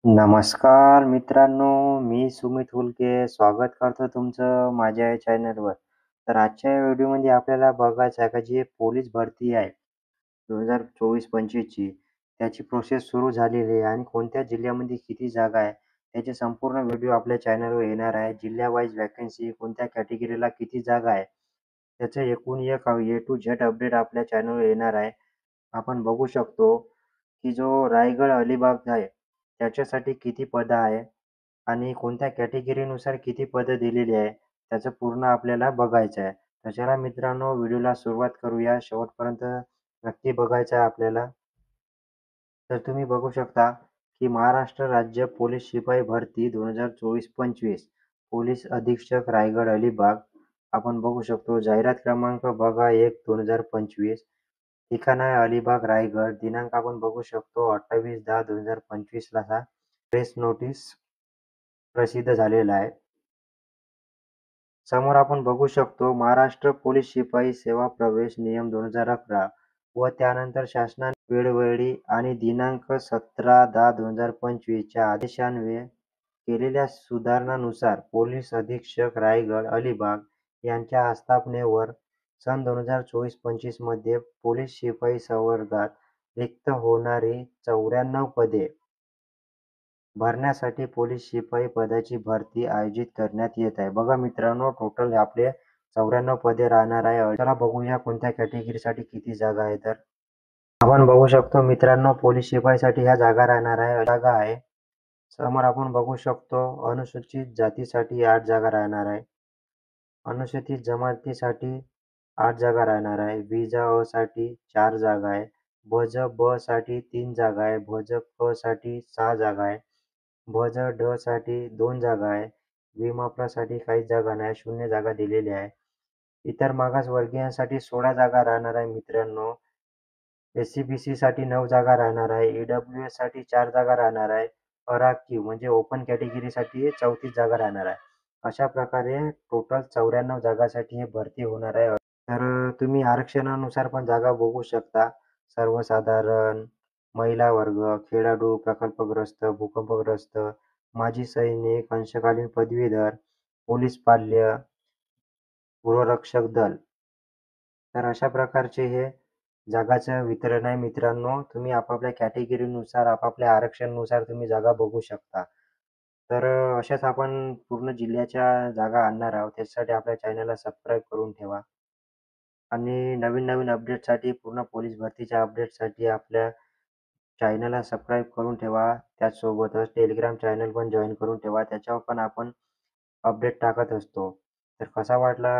नमस्कार मित्रांनो, मी सुमित हुलके स्वागत करतो तुमचं माझ्या या चॅनलवर. तर आजच्या या व्हिडिओमध्ये आपल्याला बघायचं आहे का जी पोलीस भरती आहे 2024-25 ची त्याची प्रोसेस सुरू झालेली आहे आणि कोणत्या जिल्ह्यामध्ये किती जागा आहे त्याचे संपूर्ण व्हिडिओ आपल्या चॅनलवर येणार आहे. जिल्हा वाईज व्हॅकन्सी कोणत्या कॅटेगरीला किती जागा आहे त्याचं एकूण एक ए टू झेड अपडेट आपल्या चॅनलवर येणार आहे. आपण बघू शकतो की जो रायगड अलिबाग आहे त्याच्यासाठी किती पदं आहे आणि कोणत्या कॅटेगरीनुसार किती पदं दिलेली आहे त्याचं पूर्ण आपल्याला बघायचं आहे. तर चला मित्रांनो व्हिडिओला सुरुवात करूया. शेवटपर्यंत नक्की बघायचं आहे आपल्याला. तर तुम्ही बघू शकता की महाराष्ट्र राज्य पोलीस शिपाई भरती 2024-25 पोलीस अधीक्षक रायगड अलिबाग. आपण बघू शकतो जाहिरात क्रमांक बघा 1/2025. ठिकाण आहे अलिबाग रायगड. दिनांक आपण बघू शकतो 28/10/2025 ला हा प्रेस नोटीस प्रसिद्ध झालेला आहे. समोर आपण बघू शकतो महाराष्ट्र पोलीस शिपाई सेवा प्रवेश नियम 2011 व त्यानंतर शासनाने वेळोवेळी आणि दिनांक 17/10/2025 च्या आदेशान्वये केलेल्या सुधारणांनुसार पोलीस अधीक्षक रायगड अलिबाग यांच्या आस्थापनेवर सन 2024-25 मध्ये पोलीस शिपाई संवर्गात रिक्त होणारी 94 पदे भरण्यासाठी पोलीस शिपाई पदाची भरती आयोजित करण्यात येत आहे. बघा मित्रांनो टोटल आपले 94 पदे राहणार आहे. चला बघूया कोणत्या कॅटेगरीसाठी किती जागा आहे. तर आपण बघू शकतो मित्रांनो पोलीस शिपाईसाठी ह्या जागा राहणार आहे. जागा आहे. समोर आपण बघू शकतो अनुसूचित जातीसाठी 8 जागा राहणार आहे. अनुसूचित जमातीसाठी 8 जागा राहणार आहे. भज अ साठी 4 जागा आहे. भज ब साठी 3 जागा आहे. भज क साठी 6 जागा आहे. भज ड साठी 2 जागा आहे. विमाप्रासाठी काहीच जागा नाही, शून्य जागा दिलेल्या आहे. इतर मागासवर्गीयांसाठी 16 जागा राहणार आहे मित्रांनो. एस-सी-बी-सी साठी 9 जागा राहणार आहे. ई-डब्ल्यू-एस साठी 4 जागा राहणार आहे. अराखीव म्हणजे ओपन कॅटेगरीसाठी 34 जागा राहणार आहे. अशा प्रकारे टोटल 94 जागांसाठी हे भरती होणार आहे. तर तुम्ही आरक्षणानुसार पण जागा बघू शकता. सर्वसाधारण, महिला वर्ग, खेळाडू, प्रकल्पग्रस्त, भूकंपग्रस्त, माजी सैनिक, अंशकालीन पदवीधर, पोलीस पाल्य, गृहरक्षक दल. तर अशा प्रकारचे हे जागाचं वितरण आहे मित्रांनो. तुम्ही आपापल्या कॅटेगरीनुसार, आपापल्या आरक्षणानुसार तुम्ही जागा बघू शकता. तर अशाच आपण पूर्ण जिल्ह्याच्या जागा आणणार आहोत. त्याच्यासाठी आपल्या चॅनलला सबस्क्राईब करून ठेवा. आणि नवीन-नवीन अपडेटसाठी पूर्ण पोलीस भरतीच्या अपडेटसाठी आपल्या चॅनलला सबस्क्राईब करून ठेवा. त्याचसोबतच टेलिग्राम चॅनल पण जॉइन करून ठेवा. त्याच्यावर पण आपण अपडेट टाकत असतो. तर कसा वाटला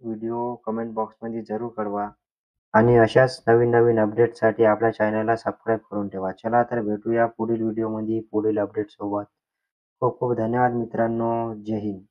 व्हिडिओ कमेंट बॉक्समध्ये जरूर कळवा. आणि अशाच नवीन-नवीन अपडेटसाठी आपल्या चॅनलला सबस्क्राईब करून ठेवा. चला तर भेटूया पुढील व्हिडिओमध्ये पुढील अपडेटसोबत. खूप खूप धन्यवाद मित्रांनो. जय हिंद.